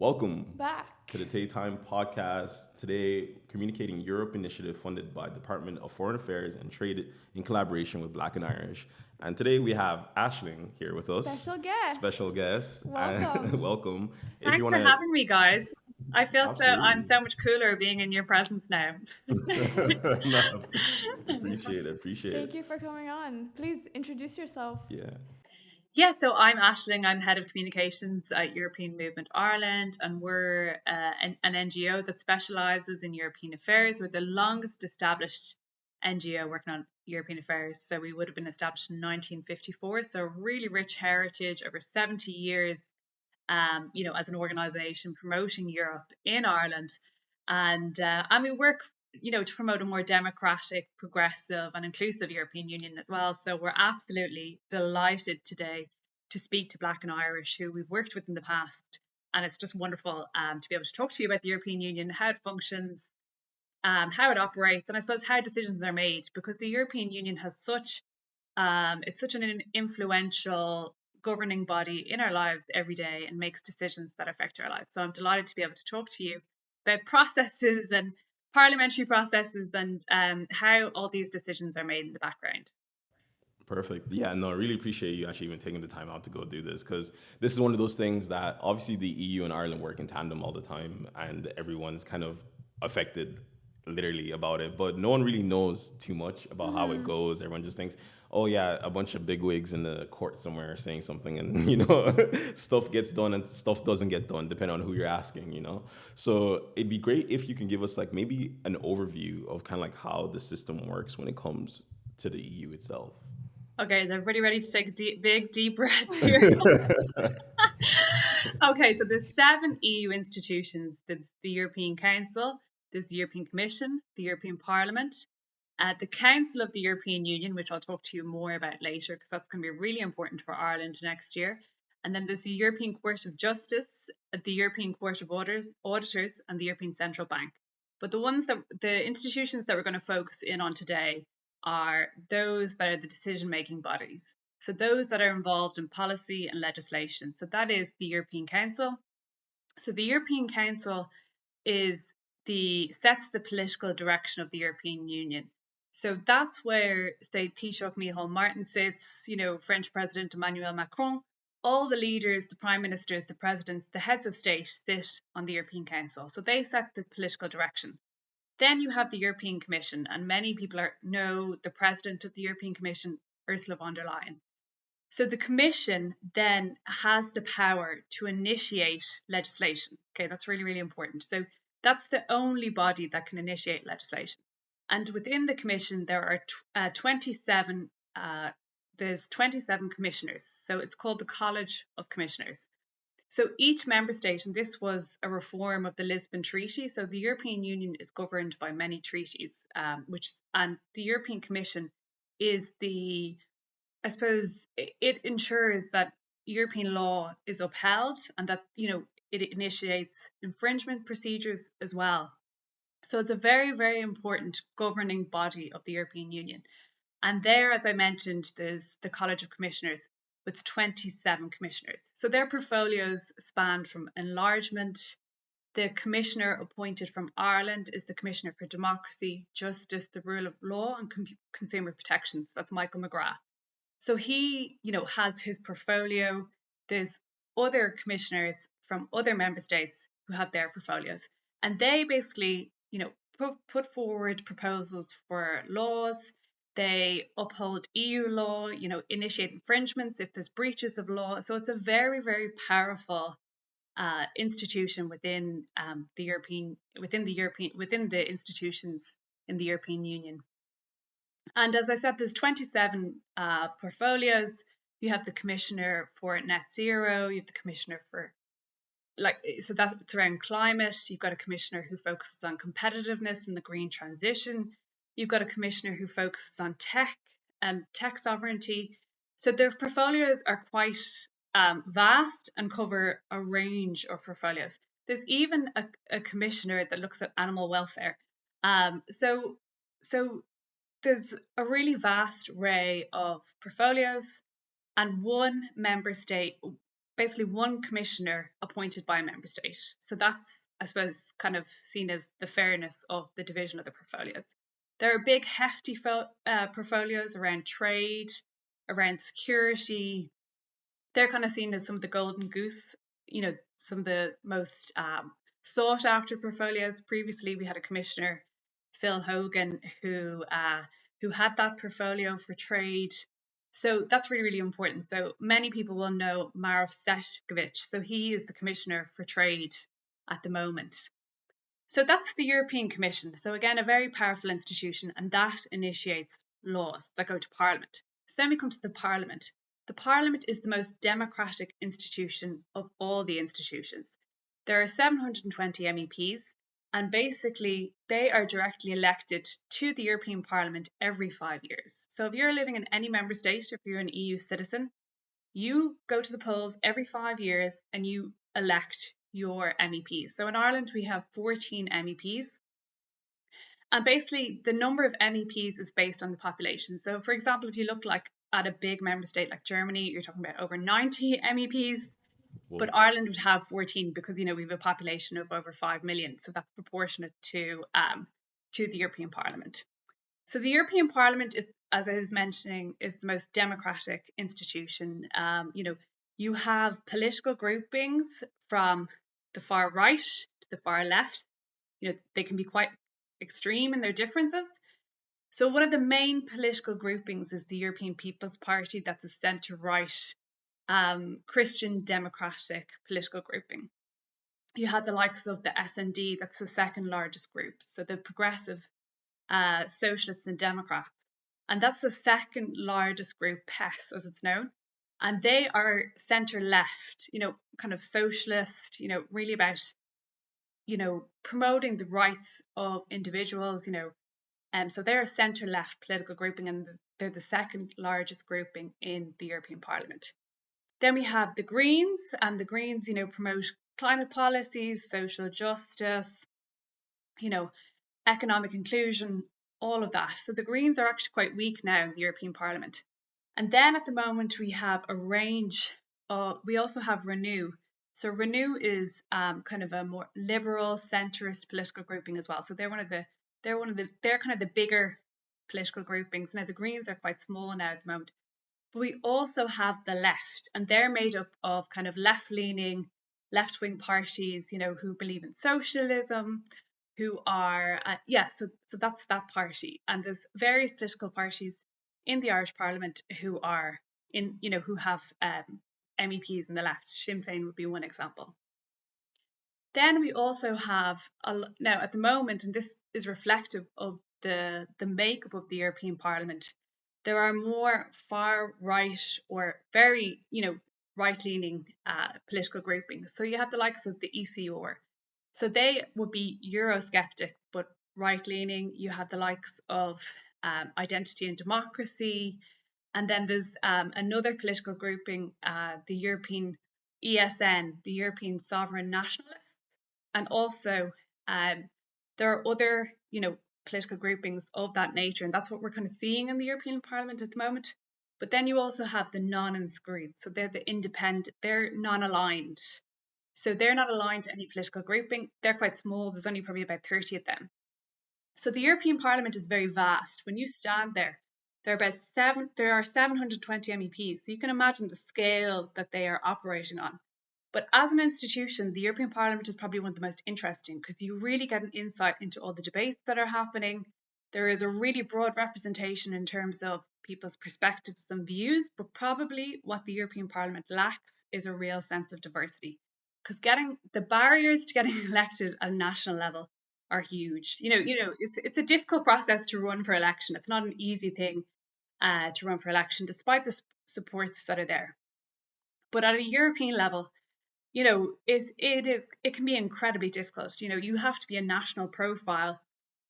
Welcome Back. to the TAE Time podcast. Today, Communicating Europe initiative funded by Department of Foreign Affairs and Trade in collaboration with Black and Irish. And today we have Ashling here with us, Special special guest. guest, and Welcome. welcome. If you Thanks want for to, having me, guys. I feel I'm absolutely. so much cooler being in your presence now. No, appreciate Thank it. you for coming on. Please introduce yourself. Yeah, Yeah, so I'm Aisling. I'm head of communications at European Movement Ireland, and we're an NGO that specialises in European affairs. We're the longest established NGO working on European affairs. So we would have been established in 1954. So really rich heritage over 70 years, as an organisation promoting Europe in Ireland, and we work, to promote a more democratic, progressive, and inclusive European Union as well. So we're absolutely delighted today to speak to Black and Irish, who we've worked with in the past, and it's just wonderful to be able to talk to you about the European Union, how it functions, how it operates, and I suppose how decisions are made, because the European Union has it's such an influential governing body in our lives every day and makes decisions that affect our lives. So I'm delighted to be able to talk to you about processes and parliamentary processes and how all these decisions are made in the background. perfect. Yeah, no, I really appreciate you actually even taking the time out to go do this because this is one of those things that obviously the EU and Ireland work in tandem all the time, and everyone's kind of affected literally about it, but no one really knows too much about how it Mm-hmm. goes. Everyone just thinks, oh yeah, a bunch of bigwigs in the court somewhere saying something, and stuff gets done and stuff doesn't get done depending on who you're asking. So it'd be great if you can give us like maybe an overview of kind of like how the system works when it comes to the EU itself. Okay, is everybody ready to take a big, deep breath here? Okay, so there's seven EU institutions. There's the European Council, there's the European Commission, the European Parliament, the Council of the European Union, which I'll talk to you more about later because that's going to be really important for Ireland next year. And then there's the European Court of Justice, the European Court of Auditors, and the European Central Bank. But the institutions that we're going to focus in on today are those that are the decision-making bodies. So those that are involved in policy and legislation. So that is the European Council. So the European Council is sets the political direction of the European Union. So that's where, say, Taoiseach Micheál Martin sits, French President Emmanuel Macron, all the leaders, the prime ministers, the presidents, the heads of state sit on the European Council. So they set the political direction. Then you have the European Commission, and many people know the president of the European Commission, Ursula von der Leyen. So the Commission then has the power to initiate legislation. Okay, that's really, really important. So that's the only body that can initiate legislation. And within the Commission, there are 27. There's 27 commissioners. So it's called the College of Commissioners. So each member state, and this was a reform of the Lisbon Treaty. So the European Union is governed by many treaties, and the European Commission is I suppose it ensures that European law is upheld and that it initiates infringement procedures as well. So it's a very, very important governing body of the European Union. And there, as I mentioned, there's the College of Commissioners with 27 commissioners. So their portfolios span from enlargement. The commissioner appointed from Ireland is the Commissioner for Democracy, Justice, the Rule of Law, and Consumer Protections. That's Michael McGrath. So he, has his portfolio. There's other commissioners from other member states who have their portfolios, and they basically, put forward proposals for laws. They uphold EU law, initiate infringements if there's breaches of law. So it's a very, very powerful institution within the institutions in the European Union. And as I said, there's 27 portfolios. You have the commissioner for net zero. You have the commissioner for so that's around climate. You've got a commissioner who focuses on competitiveness and the green transition. You've got a commissioner who focuses on tech and tech sovereignty. So their portfolios are quite vast and cover a range of portfolios. There's even a commissioner that looks at animal welfare. So there's a really vast array of portfolios, and one member state basically one commissioner appointed by a member state. So that's, I suppose, kind of seen as the fairness of the division of the portfolios. There are big, hefty portfolios around trade, around security. They're kind of seen as some of the golden goose, some of the most sought after portfolios. Previously, we had a commissioner, Phil Hogan, who had that portfolio for trade. So that's really, really important. So many people will know Marof Sefcovic. So he is the commissioner for trade at the moment. So that's the European Commission. So again, a very powerful institution, and that initiates laws that go to Parliament. So then we come to the Parliament. The Parliament is the most democratic institution of all the institutions. There are 720 MEPs, and basically they are directly elected to the European Parliament every 5 years. So if you're living in any member state, if you're an EU citizen, you go to the polls every 5 years and you elect your MEPs. So in Ireland, we have 14 MEPs. And basically, the number of MEPs is based on the population. So, for example, if you look at a big member state like Germany, you're talking about over 90 MEPs. Whoa. But Ireland would have 14 because we have a population of over 5 million. So that's proportionate to the European Parliament. So the European Parliament is, as I was mentioning, is the most democratic institution. You have political groupings from the far right to the far left. They can be quite extreme in their differences. So one of the main political groupings is the European People's Party. That's a centre-right Christian democratic political grouping. You had the likes of the SND, that's the second largest group. So the Progressive Socialists and Democrats. And that's the second largest group, PES as it's known. And they are centre left, kind of socialist, really about, promoting the rights of individuals, so they're a centre left political grouping, and they're the second largest grouping in the European Parliament. Then we have the Greens, and the Greens, promote climate policies, social justice, economic inclusion, all of that. So the Greens are actually quite weak now in the European Parliament. And then at the moment we have a range of, we also have Renew. So Renew is kind of a more liberal, centrist political grouping as well. So they're kind of the bigger political groupings. Now the Greens are quite small now at the moment. But we also have the left, and they're made up of kind of left-leaning, left-wing parties, who believe in socialism, who are, so that's that party. And there's various political parties in the Irish Parliament who are who have MEPs in the left. Sinn Féin would be one example. Then we also have, now at the moment, and this is reflective of the makeup of the European Parliament, there are more far right or very, right-leaning political groupings. So you have the likes of the ECR. So they would be Eurosceptic, but right-leaning. You have the likes of Identity and Democracy. And then there's another political grouping, the European ESN, the European Sovereign Nationalists. And also there are other, political groupings of that nature. And that's what we're kind of seeing in the European Parliament at the moment. But then you also have the non-inscribed. So they're the independent, they're non-aligned. So they're not aligned to any political grouping. They're quite small. There's only probably about 30 of them. So the European Parliament is very vast. When you stand there, there are 720 MEPs. So you can imagine the scale that they are operating on. But as an institution, the European Parliament is probably one of the most interesting because you really get an insight into all the debates that are happening. There is a really broad representation in terms of people's perspectives and views, but probably what the European Parliament lacks is a real sense of diversity. Because getting the barriers to getting elected at a national level are huge. It's a difficult process to run for election. It's not an easy thing to run for election, despite the supports that are there. But at a European level, it can be incredibly difficult. You have to be a national profile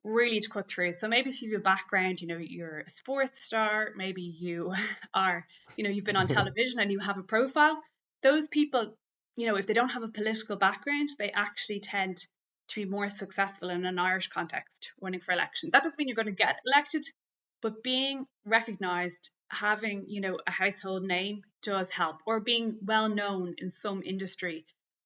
really to cut through. So maybe if you have a background, you're a sports star, maybe you are, you've been on television and you have a profile. Those people, if they don't have a political background, they actually tend to be more successful in an Irish context running for election. That doesn't mean you're going to get elected, but being recognized, having, a household name does help, or being well known in some industry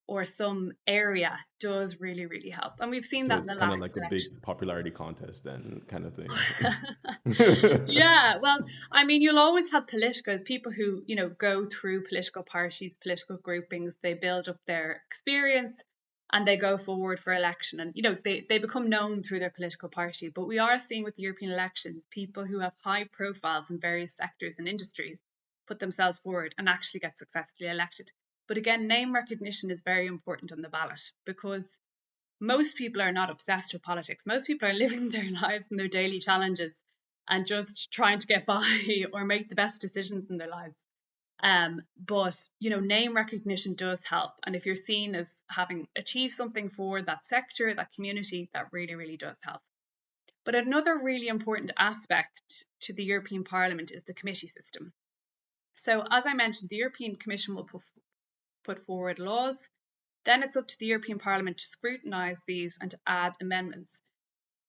or some area does really, really help. And we've seen So that in it's the kind of last like a election. big popularity contest then kind of thing. Yeah, well, I mean, you'll always have politicos, people who, go through political parties, political groupings, they build up their experience and they go forward for election, and, they become known through their political party. But we are seeing with the European elections, people who have high profiles in various sectors and industries put themselves forward and actually get successfully elected. But again, name recognition is very important on the ballot, because most people are not obsessed with politics. Most people are living their lives and their daily challenges and just trying to get by or make the best decisions in their lives. But name recognition does help, and if you're seen as having achieved something for that sector, that community, that really, really does help. But another really important aspect to the European Parliament is the committee system. So, as I mentioned, the European Commission will put forward laws. Then it's up to the European Parliament to scrutinise these and to add amendments.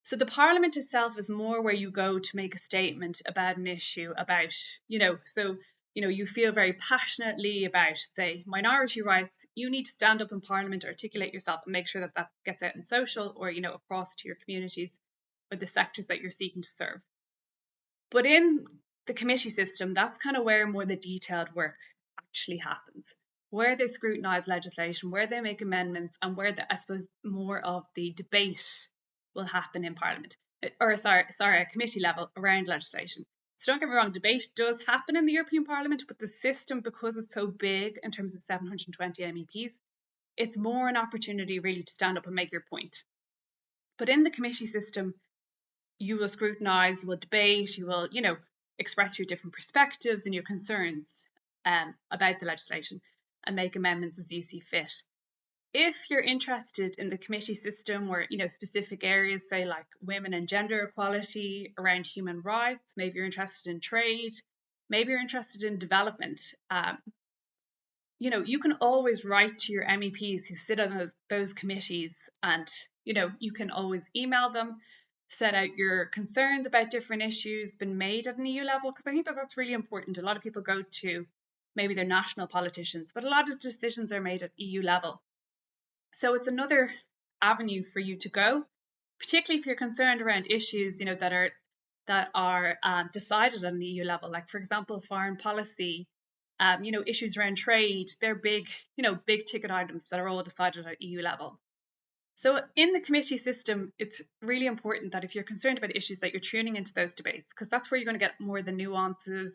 So the Parliament itself is more where you go to make a statement about an issue, about, you feel very passionately about, say, minority rights. You need to stand up in Parliament, articulate yourself, and make sure that that gets out in social, or, across to your communities or the sectors that you're seeking to serve. But in the committee system, that's kind of where more the detailed work actually happens, where they scrutinise legislation, where they make amendments, and where I suppose more of the debate will happen in Parliament, or sorry, at committee level around legislation. So don't get me wrong, debate does happen in the European Parliament, but the system, because it's so big in terms of 720 MEPs, it's more an opportunity really to stand up and make your point. But in the committee system, you will scrutinise, you will debate, you will, express your different perspectives and your concerns about the legislation and make amendments as you see fit. If you're interested in the committee system or, specific areas, say like women and gender equality, around human rights, maybe you're interested in trade, maybe you're interested in development, you can always write to your MEPs who sit on those committees, and, you can always email them, set out your concerns about different issues been made at an EU level, because I think that that's really important. A lot of people go to maybe their national politicians, but a lot of decisions are made at EU level. So it's another avenue for you to go, particularly if you're concerned around issues, that are decided on the EU level, like for example, foreign policy, issues around trade. They're big, big ticket items that are all decided at EU level. So in the committee system, it's really important that if you're concerned about issues, that you're tuning into those debates, because that's where you're going to get more of the nuances,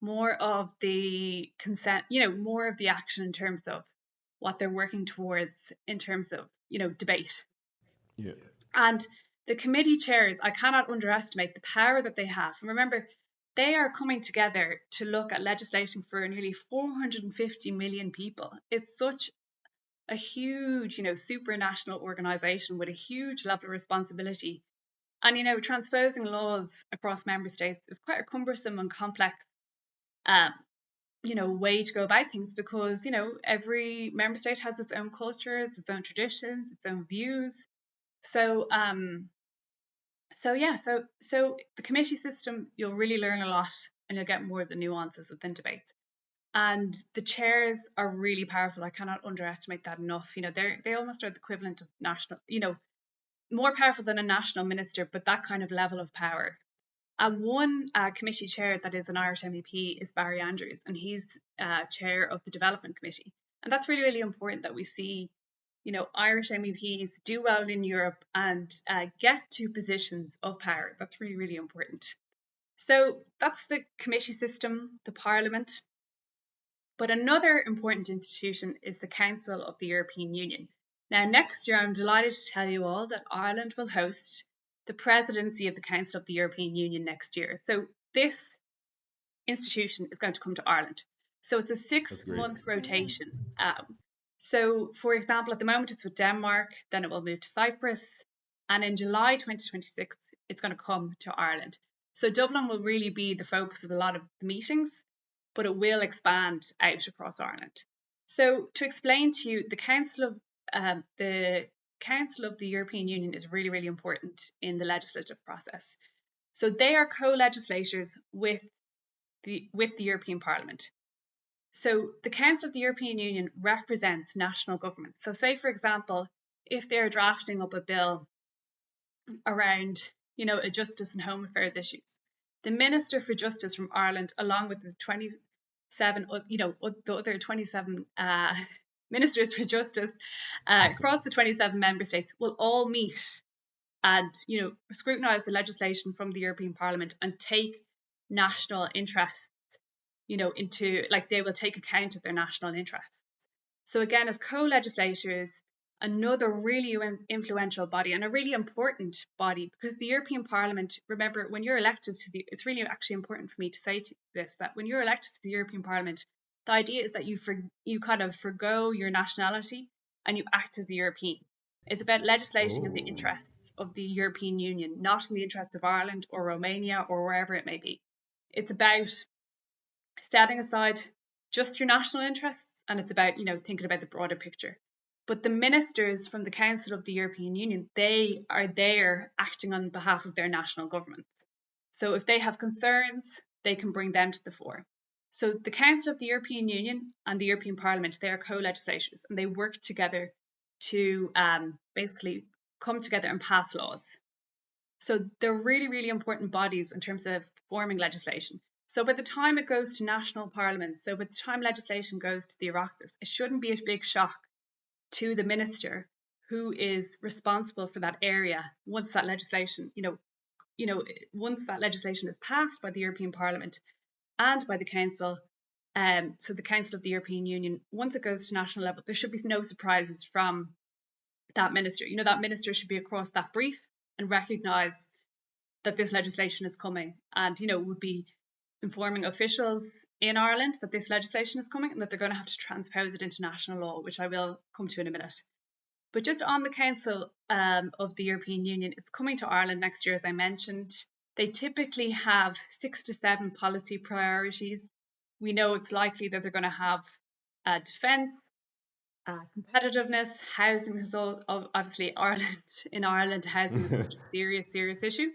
more of the consent, more of the action in terms of what they're working towards in terms of, debate. Yeah. And the committee chairs, I cannot underestimate the power that they have. And remember, they are coming together to look at legislation for nearly 450 million people. It's such a huge, supranational organization with a huge level of responsibility. And, transposing laws across member states is quite a cumbersome and complex, um, way to go about things, because, every member state has its own cultures, its own traditions, its own views. So, so the committee system, you'll really learn a lot and you'll get more of the nuances within debates. And the chairs are really powerful. I cannot underestimate that enough. They almost are the equivalent of national, more powerful than a national minister, but that kind of level of power. And one committee chair that is an Irish MEP is Barry Andrews, and he's chair of the Development Committee. And that's really, really important that we see, Irish MEPs do well in Europe and get to positions of power. That's really, really important. So that's the committee system, the Parliament. But another important institution is the Council of the European Union. Now, next year, I'm delighted to tell you all that Ireland will host the presidency of the Council of the European Union next year. So this institution is going to come to Ireland. So it's a That's great. 6-month rotation. So, for example, at the moment it's with Denmark, then it will move to Cyprus, and in July 2026, it's going to come to Ireland. So Dublin will really be the focus of a lot of the meetings, but it will expand out across Ireland. So, to explain to you, the Council of the European Union is really, really important in the legislative process. So they are co-legislators with the European Parliament. So the Council of the European Union represents national governments. So say, for example, if they're drafting up a bill around, a justice and home affairs issues, the Minister for Justice from Ireland, along with the 27, the other 27 ministers for justice across the 27 member states, will all meet and, scrutinise the legislation from the European Parliament and take national interests, into, like, they will take account of their national interests. So again, as co-legislators, another really influential body and a really important body, because the European Parliament, remember, when you're elected to it's really actually important for me to say this, that when you're elected to the European Parliament, the idea is that you kind of forgo your nationality and you act as a European. It's about legislating in the Oh. interests of the European Union, not in the interests of Ireland or Romania or wherever it may be. It's about setting aside just your national interests, and it's about, thinking about the broader picture. But the ministers from the Council of the European Union, they are there acting on behalf of their national governments. So if they have concerns, they can bring them to the fore. So the Council of the European Union and the European Parliament, they are co-legislators, and they work together to basically come together and pass laws. So they're really, really important bodies in terms of forming legislation. So by the time it goes to national parliaments, so by the time legislation goes to the Oireachtas, it shouldn't be a big shock to the minister who is responsible for that area once that legislation, once that legislation is passed by the European Parliament and by the Council. So the Council of the European Union, once it goes to national level, there should be no surprises from that minister. That minister should be across that brief and recognise that this legislation is coming, and would be informing officials in Ireland that this legislation is coming and that they're going to have to transpose it into national law, which I will come to in a minute. But just on the Council of the European Union, it's coming to Ireland next year, as I mentioned. They typically have 6 to 7 policy priorities. We know it's likely that they're going to have defence, competitiveness, housing is obviously in Ireland, housing is such a serious issue.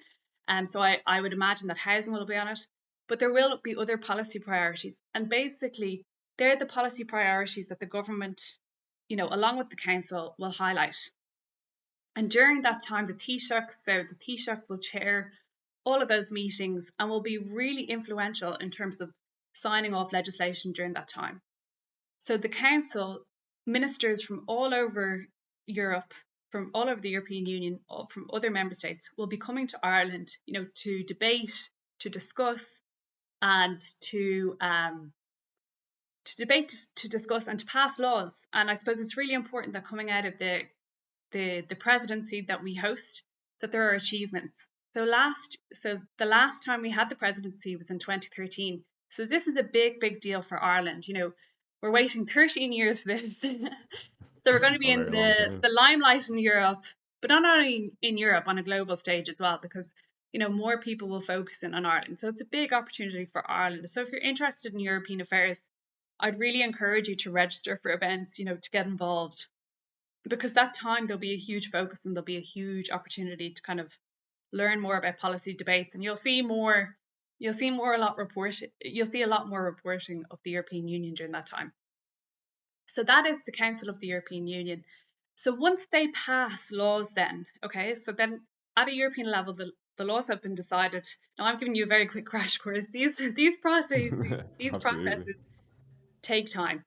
So I would imagine that housing will be on it, but there will be other policy priorities. And basically, they're the policy priorities that the government, along with the council, will highlight. And during that time, the Taoiseach will chair all of those meetings and will be really influential in terms of signing off legislation during that time. So the council, ministers from all over Europe, from all over the European Union, from other member states, will be coming to Ireland, to debate, to discuss, and to discuss and to pass laws. And I suppose it's really important that coming out of the presidency that we host, that there are achievements. So the last time we had the presidency was in 2013. So this is a big deal for Ireland. We're waiting 13 years for this. So we're going to be A in very long time. the limelight in Europe, but not only in Europe, on a global stage as well, because more people will focus in on Ireland. So it's a big opportunity for Ireland. So if you're interested in European affairs, I'd really encourage you to register for events, to get involved, because that time there'll be a huge focus and there'll be a huge opportunity to kind of learn more about policy debates, and you'll see a lot more reporting of the European Union during that time. So that is the Council of the European Union. So once they pass laws, then at a European level, the laws have been decided. Now I'm giving you a very quick crash course. These Absolutely. processes take time.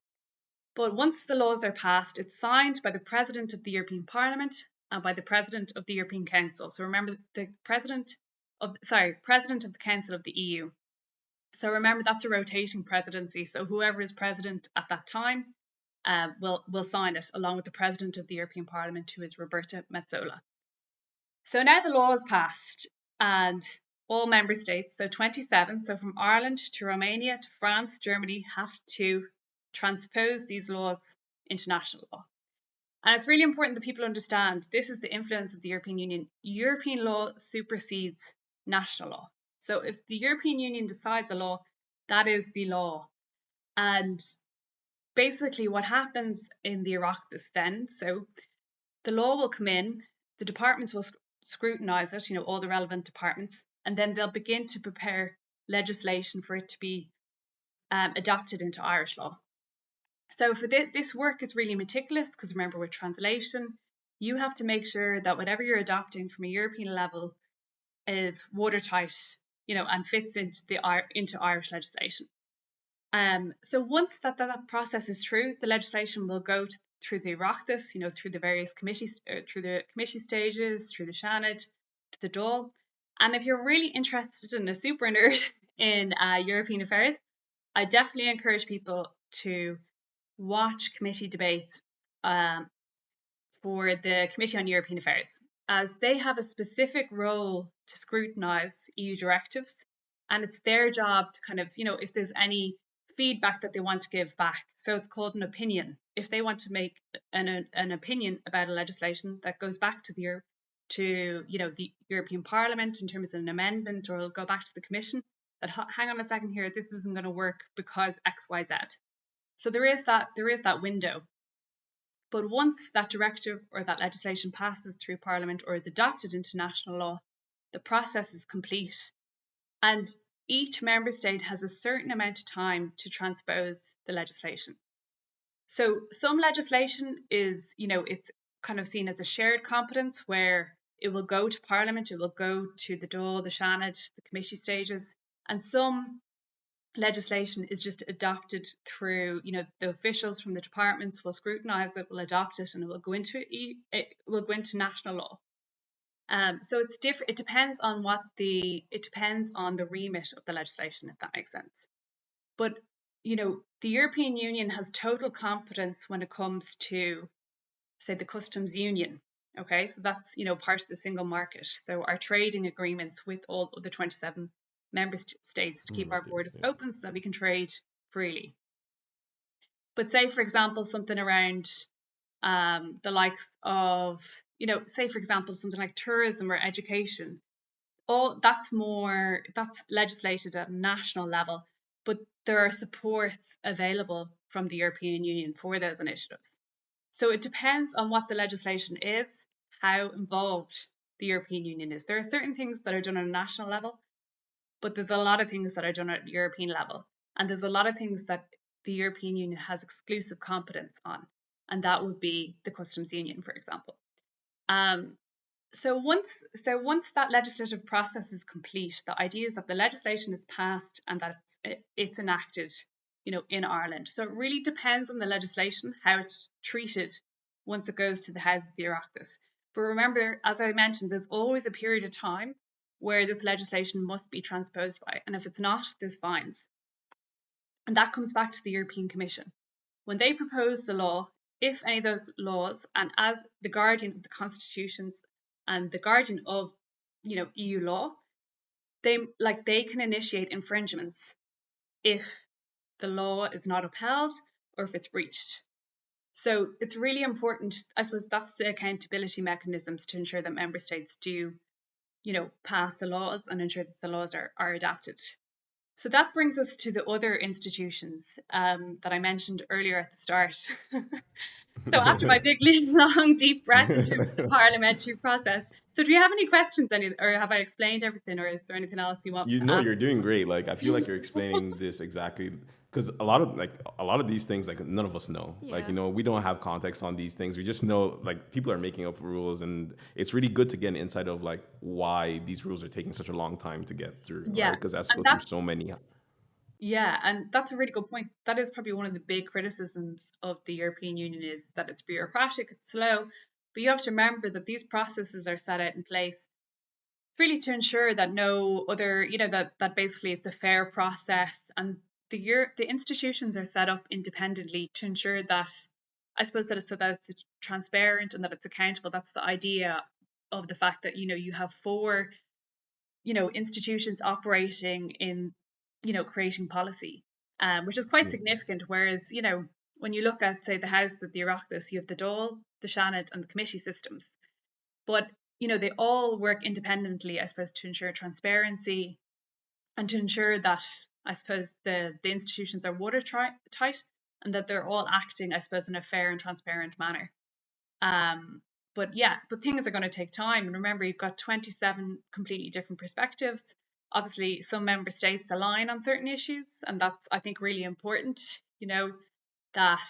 But once the laws are passed, it's signed by the President of the European Parliament and by the President of the European Council. So remember, the President of the Council of the EU. So remember, that's a rotating presidency. So whoever is president at that time will sign it, along with the President of the European Parliament, who is Roberta Metsola. So now the law is passed, and all member states, so 27, so from Ireland to Romania to France, Germany, have to transpose these laws into national law. And it's really important that people understand this is the influence of the European Union. European law supersedes national law. So if the European Union decides a law, that is the law. And basically what happens in the Oireachtas then, so the law will come in, the departments will scrutinise it, all the relevant departments, and then they'll begin to prepare legislation for it to be adapted into Irish law. So for this work is really meticulous, because remember, with translation, you have to make sure that whatever you're adopting from a European level is watertight, and fits into Irish legislation. So once that process is through, the legislation will go through the Oireachtas, through the various committees, through the committee stages, through the Seanad, to the Dáil. And if you're really interested in a super nerd in European affairs, I definitely encourage people to watch committee debates for the Committee on European Affairs, as they have a specific role to scrutinise EU directives, and it's their job to kind of, if there's any feedback that they want to give back. So it's called an opinion. If they want to make an opinion about a legislation that goes back to the European Parliament in terms of an amendment, or it'll go back to the Commission, that hang on a second here, this isn't going to work because X, Y, Z. So there is that window. But once that directive or that legislation passes through Parliament or is adopted into national law, the process is complete. And each member state has a certain amount of time to transpose the legislation. So some legislation is, it's kind of seen as a shared competence, where it will go to Parliament, it will go to the Dáil, the Seanad, the committee stages, and some legislation is just adopted through, the officials from the departments will scrutinise it, will adopt it, and it will go into national law. So it's different. It depends on the remit of the legislation, if that makes sense. But the European Union has total competence when it comes to, say, the customs union. Okay, so that's part of the single market. So our trading agreements with all the 27 member states to keep our borders open so that we can trade freely. But say, for example, something around the likes of, say, for example, something like tourism or education, that's legislated at a national level, but there are supports available from the European Union for those initiatives. So it depends on what the legislation is, how involved the European Union is. There are certain things that are done on a national level, but there's a lot of things that are done at European level. And there's a lot of things that the European Union has exclusive competence on. And that would be the customs union, for example. So once that legislative process is complete, the idea is that the legislation is passed and that it's enacted, in Ireland. So it really depends on the legislation, how it's treated once it goes to the House of the Oireachtas. But remember, as I mentioned, there's always a period of time where this legislation must be transposed by, and if it's not, there's fines. And that comes back to the European Commission. When they propose the law, if any of those laws, and as the guardian of the constitutions and the guardian of, EU law, they can initiate infringements if the law is not upheld or if it's breached. So it's really important. I suppose that's the accountability mechanisms to ensure that member states do, pass the laws and ensure that the laws are adapted. So that brings us to the other institutions that I mentioned earlier at the start. So after my big, long, deep breath in terms of the parliamentary process, so do you have any questions, or have I explained everything, or is there anything else you want You to know, ask? you're doing great. Like, I feel like you're explaining this exactly, because a lot of these things, like, none of us know. Like, Yeah. we don't have context on these things. We just know, like, people are making up rules, and it's really good to get an insight of, like, why these rules are taking such a long time to get through, right? Yeah, Because it has to and go through that's so many. yeah, and that's a really good point. That is probably one of the big criticisms of the European Union, is that it's bureaucratic, it's slow. But you have to remember that these processes are set out in place really to ensure that no other, that basically it's a fair process, and the institutions are set up independently to ensure that, I suppose, that it's transparent and that it's accountable. That's the idea of the fact that you have four institutions operating in creating policy, which is quite Yeah. significant. Whereas when you look at, say, the House of the Oireachtas, you have the Dáil, the Seanad, and the committee systems, but they all work independently, I suppose, to ensure transparency and to ensure that, I suppose, the institutions are watertight and that they're all acting, I suppose, in a fair and transparent manner. but things are going to take time. And remember, you've got 27 completely different perspectives. Obviously, some member states align on certain issues, and that's, I think, really important. That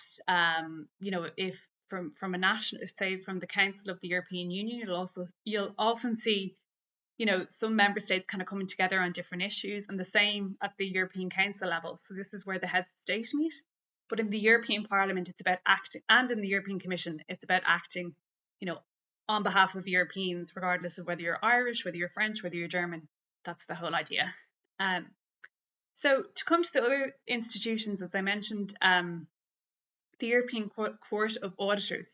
if from a national, say from the Council of the European Union, you'll often see some member states kind of coming together on different issues, and the same at the European Council level. So this is where the heads of state meet. But in the European Parliament, it's about acting, and in the European Commission, it's about acting, on behalf of Europeans, regardless of whether you're Irish, whether you're French, whether you're German. That's the whole idea. So to come to the other institutions, as I mentioned, the European Court of Auditors.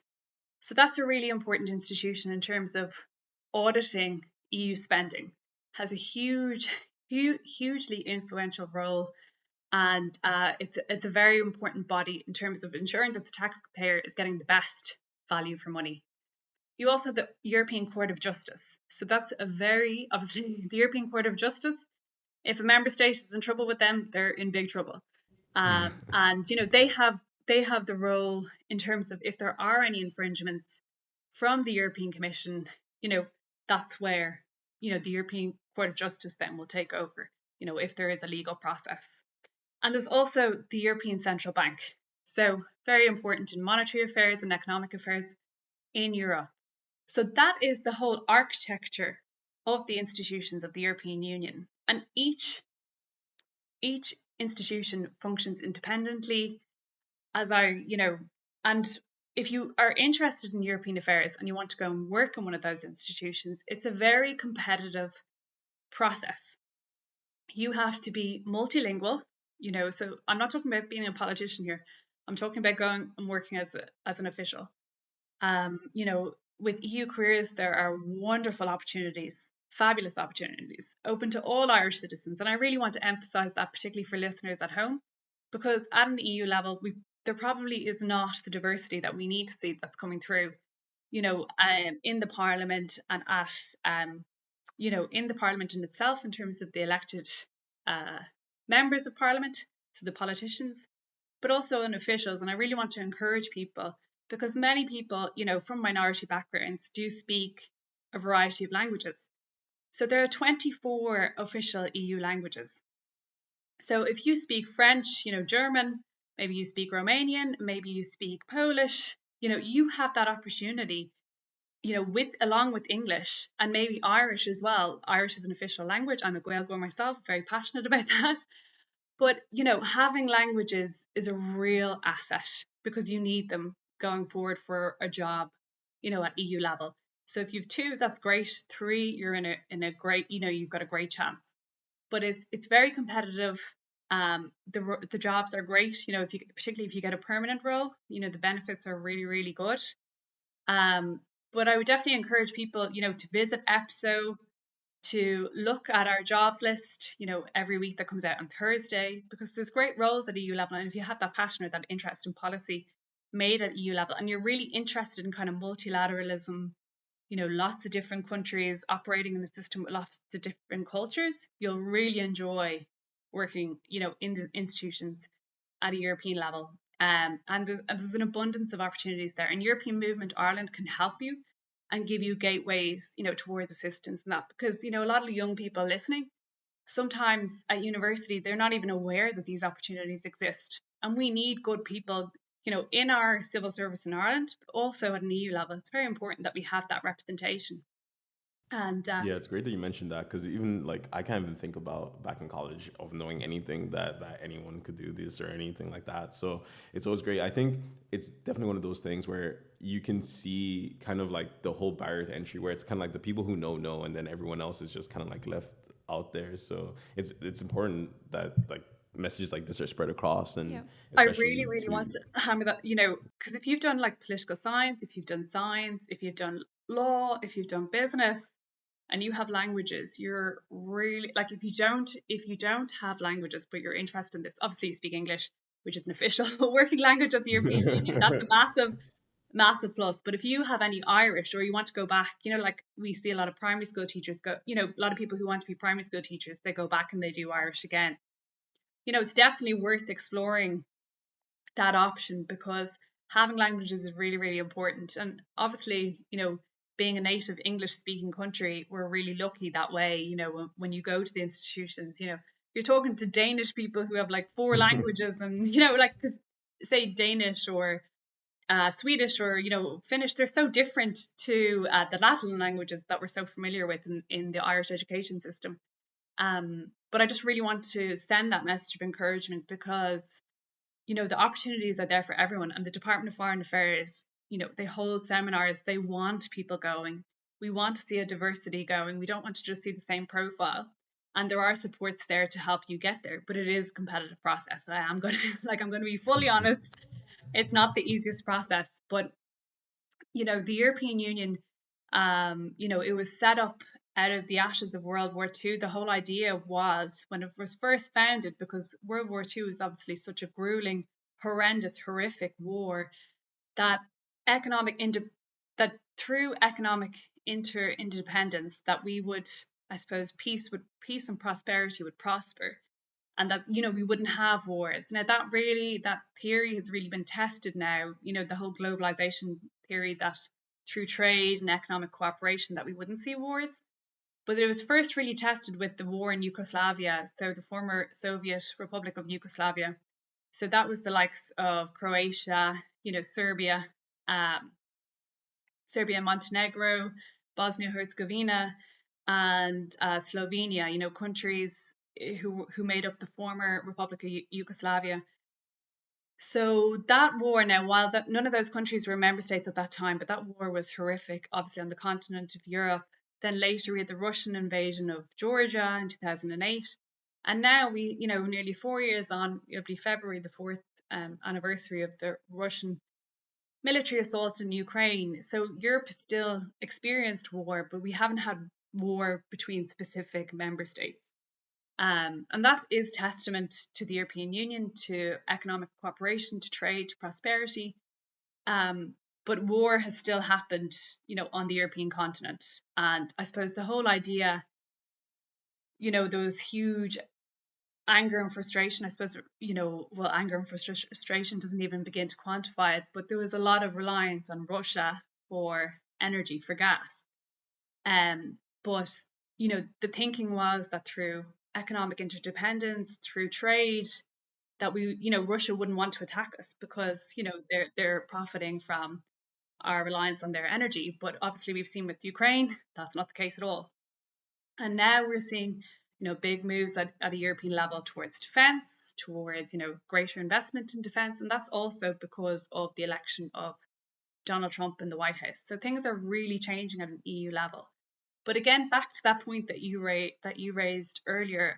So that's a really important institution in terms of auditing EU spending. Has a hugely influential role, and it's a very important body in terms of ensuring that the taxpayer is getting the best value for money. You also have the European Court of Justice. So that's obviously the European Court of Justice. If a member state is in trouble with them, they're in big trouble. And they have the role in terms of if there are any infringements from the European Commission, that's where the European Court of Justice then will take over, if there is a legal process. And there's also the European Central Bank. So very important in monetary affairs and economic affairs in Europe. So that is the whole architecture of the institutions of the European Union. And each institution functions independently, and if you are interested in European affairs and you want to go and work in one of those institutions, it's a very competitive process. You have to be multilingual, so I'm not talking about being a politician here. I'm talking about going and working as an official. With EU careers, there are wonderful opportunities, fabulous opportunities, open to all Irish citizens. And I really want to emphasize that, particularly for listeners at home, because at an EU level, there probably is not the diversity that we need to see that's coming through, in the Parliament and in the Parliament in itself, in terms of the elected members of Parliament, so the politicians, but also in officials. And I really want to encourage people, because many people, from minority backgrounds do speak a variety of languages. So there are 24 official EU languages. So if you speak French, German, maybe you speak Romanian, maybe you speak Polish, you have that opportunity, along with English and maybe Irish as well. Irish is an official language. I'm a Gaeilgeoir myself, very passionate about that. But, having languages is a real asset, because you need them going forward for a job, at EU level. So if you've two, that's great. Three, you're in a great, you've got a great chance. But it's very competitive. The jobs are great. Particularly if you get a permanent role, the benefits are really, really good. But I would definitely encourage people, to visit EPSO, to look at our jobs list, every week that comes out on Thursday, because there's great roles at EU level. And if you have that passion or that interest in policy made at EU level, and you're really interested in kind of multilateralism, lots of different countries operating in the system with lots of different cultures, you'll really enjoy working, in the institutions at a European level. And there's an abundance of opportunities there. And European Movement Ireland can help you and give you gateways, towards assistance and that. Because, a lot of young people listening, sometimes at university, they're not even aware that these opportunities exist. And we need good people, in our civil service in Ireland, but also at an EU level. It's very important that we have that representation. And Yeah, it's great that you mentioned that, because even like I can't even think about back in college of knowing anything that anyone could do this or anything like that. So it's always great. I think it's definitely one of those things where you can see kind of like the whole barrier to entry, where it's kind of like the people who know, and then everyone else is just kind of like left out there. So it's important that like messages like this are spread across, and Yeah. I really, especially really want to to hammer that, because if you've done like political science, if you've done science, if you've done law, if you've done business, and you have languages, you're really like, if you don't have languages but you're interested in this, obviously you speak English, which is an official working language of the European Union. That's a massive plus. But if you have any Irish, or you want to go back, like we see a lot of primary school teachers go, a lot of people who want to be primary school teachers, they go back and they do Irish again. It's definitely worth exploring that option, because having languages is really, really important. And obviously, being a native English speaking country, we're really lucky that way. When you go to the institutions, you're talking to Danish people who have like four languages, and like say Danish or Swedish or Finnish, they're so different to the Latin languages that we're so familiar with in the Irish education system. But I just really want to send that message of encouragement because the opportunities are there for everyone, and the Department of Foreign Affairs, they hold seminars, they want people going. We want to see a diversity going. We don't want to just see the same profile. And there are supports there to help you get there, but it is a competitive process. I am going to I'm going to be fully honest. It's not the easiest process, but the European Union, it was set up out of the ashes of World War II. The whole idea was, when it was first founded, because World War II is obviously such a grueling, horrendous, horrific war, that that through economic interdependence, that we would, I suppose, peace and prosperity would prosper, and that we wouldn't have wars. Now that theory has really been tested now. The whole globalization theory, that through trade and economic cooperation that we wouldn't see wars. But it was first really tested with the war in Yugoslavia, so the former Soviet Republic of Yugoslavia. So that was the likes of Croatia, Serbia, um, Serbia, Montenegro, Bosnia Herzegovina, and Slovenia. Countries who made up the former Republic of Yugoslavia. So that war, now, while none of those countries were member states at that time, but that war was horrific, obviously on the continent of Europe. Then later we had the Russian invasion of Georgia in 2008. And now we, nearly 4 years on, it'll be February the 4th anniversary of the Russian military assault in Ukraine. So Europe has still experienced war, but we haven't had war between specific member states. And that is testament to the European Union, to economic cooperation, to trade, to prosperity. But war has still happened, on the European continent. And I suppose the whole idea, those huge anger and frustration, I suppose, well, anger and frustration doesn't even begin to quantify it, but there was a lot of reliance on Russia for energy, for gas. But, the thinking was that through economic interdependence, through trade, that Russia wouldn't want to attack us because, they're profiting from our reliance on their energy. But obviously we've seen with Ukraine, that's not the case at all. And now we're seeing, big moves at a European level towards defence, towards, greater investment in defence. And that's also because of the election of Donald Trump in the White House. So things are really changing at an EU level. But again, back to that point that you raised earlier,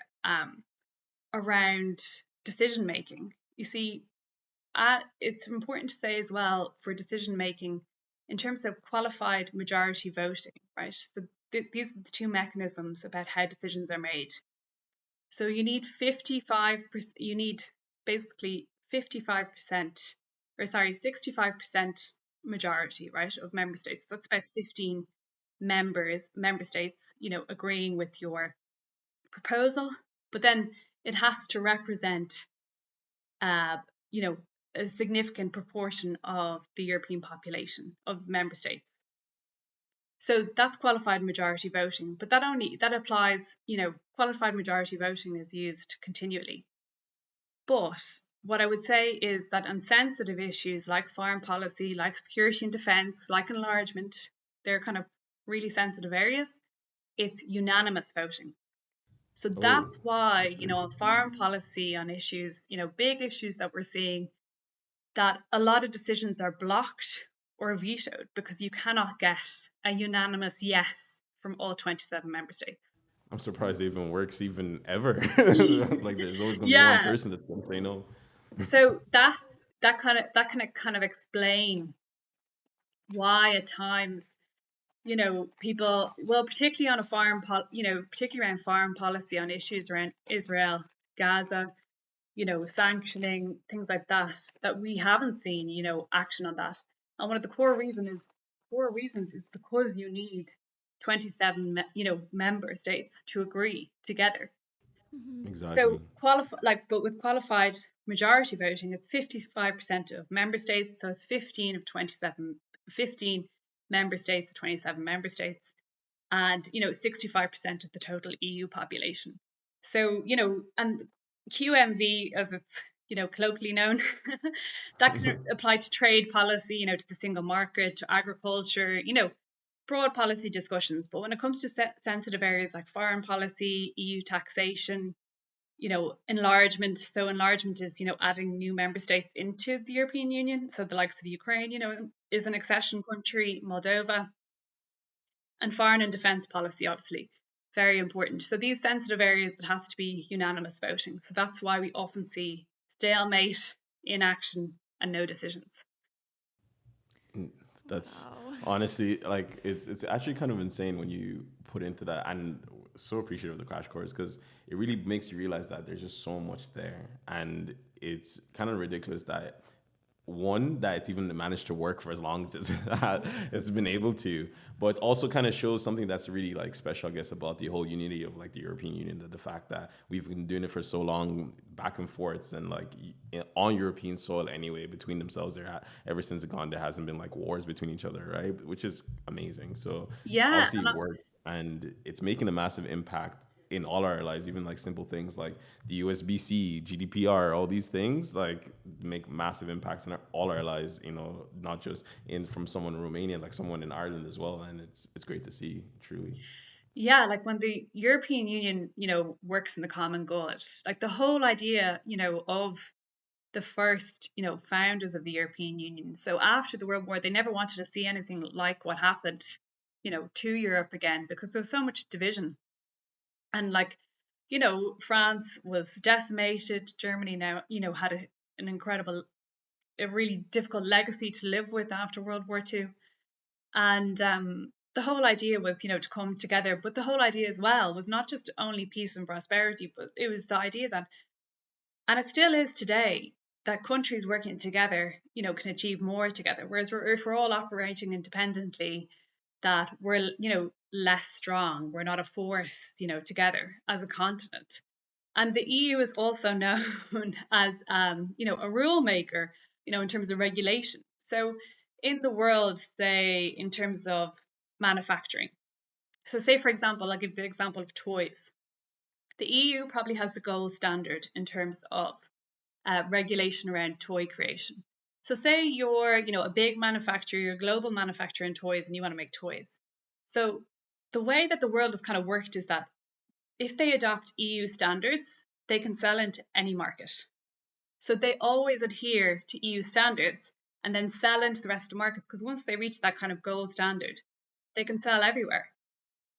around decision making. You see, it's important to say as well, for decision making in terms of qualified majority voting, right? So these are the two mechanisms about how decisions are made. So you need 55%. You need basically 55%, or sorry, 65% majority, right, of member states. That's about 15 member states, agreeing with your proposal. But then it has to represent, uh, you know, a significant proportion of the European population of member states. So that's qualified majority voting, but that applies, qualified majority voting is used continually. But what I would say is that on sensitive issues like foreign policy, like security and defence, like enlargement, they're kind of really sensitive areas, it's unanimous voting. So Oh, that's why, that's very on good. foreign policy, on issues, big issues that we're seeing, that a lot of decisions are blocked or vetoed because you cannot get a unanimous yes from all 27 member states. I'm surprised it even works even ever. Like there's always gonna be one Yeah. person that's gonna say no. So that can kind of explain why at times, people, well, particularly on a particularly around foreign policy, on issues around Israel, Gaza, sanctioning, things like that, that we haven't seen, action on that. And one of the core reasons is because you need 27, member states to agree together. Hmm. So Exactly. but with qualified majority voting, it's 55% of member states. So it's 15 member states of 27 member states, and 65% of the total EU population. So and QMV, as it's colloquially known, that can apply to trade policy, to the single market, to agriculture, broad policy discussions. But when it comes to sensitive areas like foreign policy, EU taxation, enlargement. So enlargement is, adding new member states into the European Union. So the likes of Ukraine, is an accession country, Moldova, and foreign and defence policy, obviously, very important. So these sensitive areas that have to be unanimous voting. So that's why we often see stalemate, inaction, and no decisions. That's Wow. honestly like it's actually kind of insane when you put into that, and so appreciative of the crash course because it really makes you realize that there's just so much there, and it's kind of ridiculous that one that it's even managed to work for as long as it's been able to, but it also kind of shows something that's really like special, I guess, about the whole unity of like the European Union, that the fact that we've been doing it for so long, back and forths, and like on European soil anyway, between themselves, ever since it gone, there hasn't been like wars between each other, right? Which is amazing. So Yeah, obviously it worked, and it's making a massive impact in all our lives, even like simple things like the USB-C, GDPR, all these things like make massive impacts in all our lives. Not just in from someone in Romania, like someone in Ireland as well, and it's great to see, truly. yeah, like when the European Union, works in the common good, like the whole idea, of the first, founders of the European Union. So after the World War, they never wanted to see anything like what happened, to Europe again because there was so much division. And like, France was decimated. Germany now, had an incredible, a really difficult legacy to live with after World War II. And the whole idea was, to come together. But the whole idea as well was not just only peace and prosperity, but it was the idea that, and it still is today, that countries working together, can achieve more together. Whereas if we're all operating independently, that we're, less strong. We're not a force, together as a continent. And the EU is also known as, a rule maker, in terms of regulation. So in the world, say, in terms of manufacturing. So say, for example, I'll give the example of toys. The EU probably has the gold standard in terms of regulation around toy creation. So say you're, a big manufacturer, you're a global manufacturer in toys and you want to make toys. So the way that the world has kind of worked is that if they adopt EU standards, they can sell into any market. So they always adhere to EU standards and then sell into the rest of the markets because once they reach that kind of gold standard, they can sell everywhere.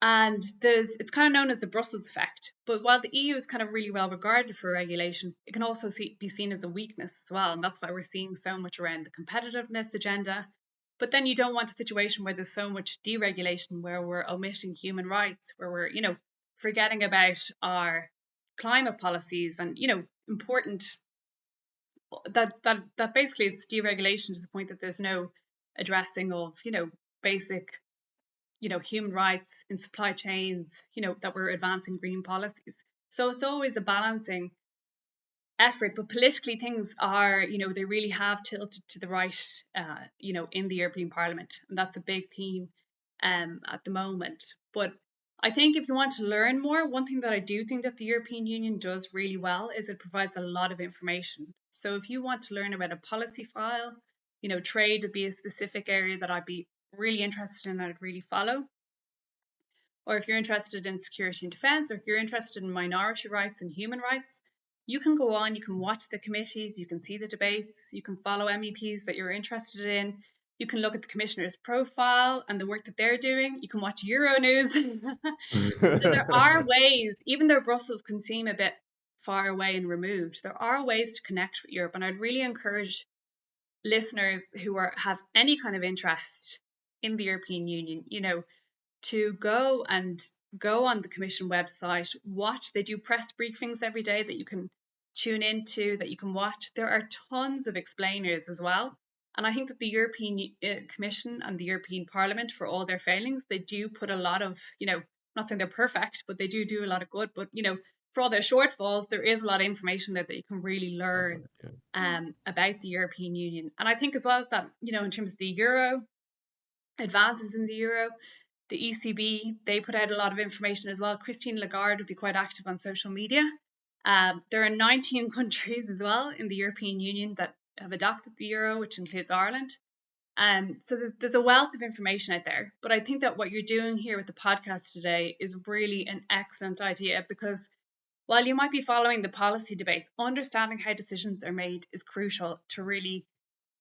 And it's kind of known as the Brussels effect. But while the EU is kind of really well regarded for regulation, it can also be seen as a weakness as well. And that's why we're seeing so much around the competitiveness agenda. But then you don't want a situation where there's so much deregulation, where we're omitting human rights, where we're, forgetting about our climate policies and, important that basically it's deregulation to the point that there's no addressing of, basic human rights in supply chains, that we're advancing green policies. So it's always a balancing effort, but politically things are, they really have tilted to the right, in the European Parliament, and that's a big theme at the moment. But I think if you want to learn more, one thing that I do think that the European Union does really well is it provides a lot of information. So if you want to learn about a policy file, trade would be a specific area that I'd be really interested in, I'd really follow. Or if you're interested in security and defense, or if you're interested in minority rights and human rights, you can go on, you can watch the committees, you can see the debates, you can follow MEPs that you're interested in, you can look at the commissioner's profile and the work that they're doing, you can watch Euronews. So there are ways, even though Brussels can seem a bit far away and removed, there are ways to connect with Europe. And I'd really encourage listeners who have any kind of interest in the European Union, to go on the Commission website, watch. They do press briefings every day that you can tune into, that you can watch. There are tons of explainers as well. And I think that the European Commission and the European Parliament, for all their failings, they do put a lot of, not saying they're perfect, but they do a lot of good. But, for all those shortfalls, there is a lot of information there that you can really That's learn right. Yeah. about the European Union. And I think as well as that, in terms of the euro, advances in the euro, the ECB, they put out a lot of information as well. Christine Lagarde would be quite active on social media. There are 19 countries as well in the European Union that have adopted the euro, which includes Ireland. So there's a wealth of information out there. But I think that what you're doing here with the podcast today is really an excellent idea, because while you might be following the policy debates, understanding how decisions are made is crucial to really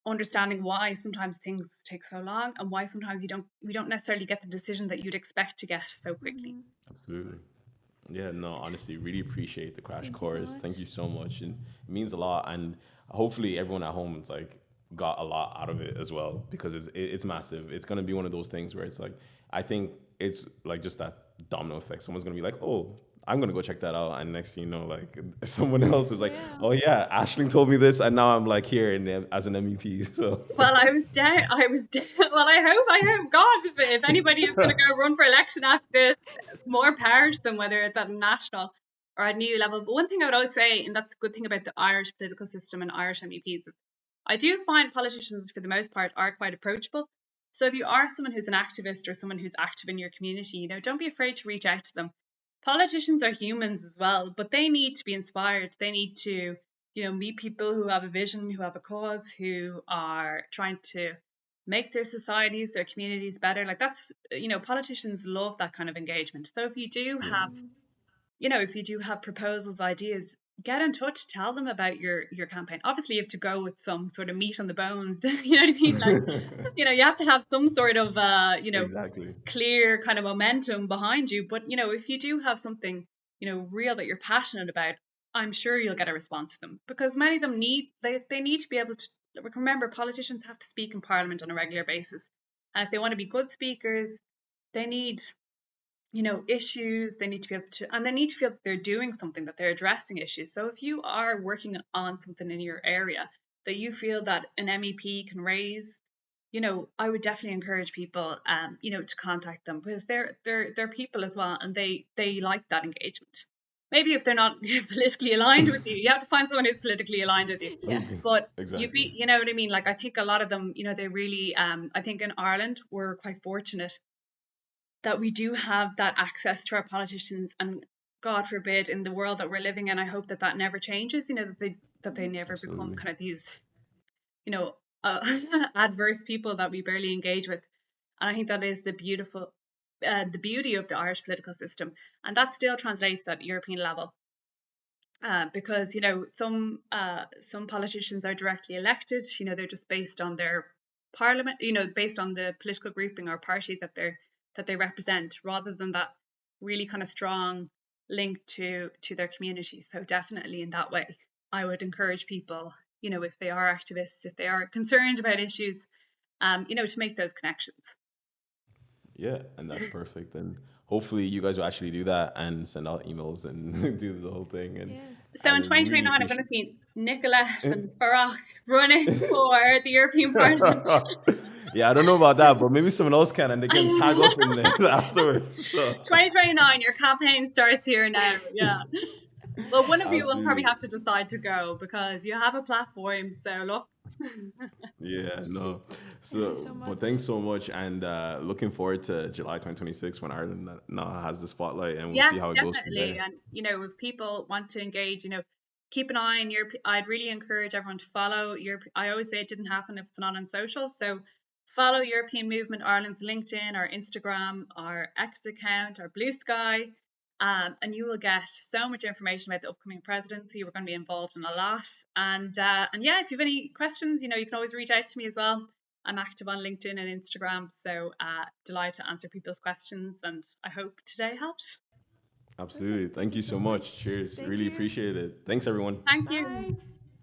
understanding why sometimes things take so long, and why sometimes we don't necessarily get the decision that you'd expect to get so quickly. Mm-hmm. Absolutely. Yeah, no, honestly, really appreciate the crash Thank you so course. Thank much. you so much. And it means a lot. And hopefully everyone at home is like got a lot out of it as well, because it's massive. It's gonna be one of those things where it's like I think it's like just that domino effect. Someone's gonna be like, oh, I'm gonna go check that out, and next thing you know, like someone else is like, Yeah. oh yeah, Ashling told me this, and now I'm like here as an MEP. So Well, I was down. I was down. Well, I hope, God, if anybody is going to go run for election after this, more power to them, whether it's at a national or at new level. But one thing I would always say, and that's a good thing about the Irish political system and Irish MEPs, is I do find politicians, for the most part, are quite approachable. So if you are someone who's an activist or someone who's active in your community, don't be afraid to reach out to them. Politicians are humans as well, but they need to be inspired. They need to meet people who have a vision, who have a cause, who are trying to make their societies, their communities better. Like that's, politicians love that kind of engagement. So if you do yeah, have, if you do have proposals, ideas, get in touch, tell them about your campaign. Obviously, you have to go with some sort of meat on the bones. You know what I mean? Like, you have to have some sort of, exactly. clear kind of momentum behind you. But if you do have something real that you're passionate about, I'm sure you'll get a response from them, because many of them they need to be able to. Remember, politicians have to speak in Parliament on a regular basis, and if they want to be good speakers, they need issues. They need to be able to, and they need to feel that they're doing something, that they're addressing issues. So if you are working on something in your area that you feel that an MEP can raise, I would definitely encourage people, to contact them, because they're people as well, and they like that engagement. Maybe if they're not politically aligned with you have to find someone who's politically aligned with you. Yeah. But Exactly. you know what I mean? Like, I think a lot of them, they really, I think in Ireland we're quite fortunate that we do have that access to our politicians, and God forbid, in the world that we're living in, I hope that that never changes. That they never become Absolutely. kind of these you know uh, adverse people that we barely engage with. And I think that is the beauty of the Irish political system, and that still translates at European level, because some politicians are directly elected. They're just based on their parliament, based on the political grouping or party that they represent, rather than that really kind of strong link to their community. So definitely in that way, I would encourage people, if they are activists, if they are concerned about issues, to make those connections. Yeah, and that's perfect. And hopefully you guys will actually do that and send out emails and do the whole thing. And Yes. So in and we really 2029, I'm going to appreciate. see Nicolette and Barack running for the European Parliament. Yeah, I don't know about that, but maybe someone else can, and they can tag us in there afterwards. So 2029, your campaign starts here now. Yeah. Well, one of you will probably absolutely. have to decide to go, because you have a platform. So look. Yeah, no. Thank you So, so but much. thanks so much, and looking forward to July 2026 when Ireland now has the spotlight, and we'll see Yes, how it goes from definitely. there. And if people want to engage, keep an eye on your. I'd really encourage everyone to follow your. I always say it didn't happen if it's not on social. So follow European Movement Ireland's LinkedIn or Instagram, our X account, or Blue Sky, and you will get so much information about the upcoming presidency. We're going to be involved in a lot, and yeah, if you have any questions, you can always reach out to me as well. I'm active on LinkedIn and Instagram, so delighted to answer people's questions, and I hope today helped. Absolutely. Perfect. Thank Thank you you so so much. much. Cheers. Thank Really you. appreciate it. Thanks, everyone. Thank you. Bye.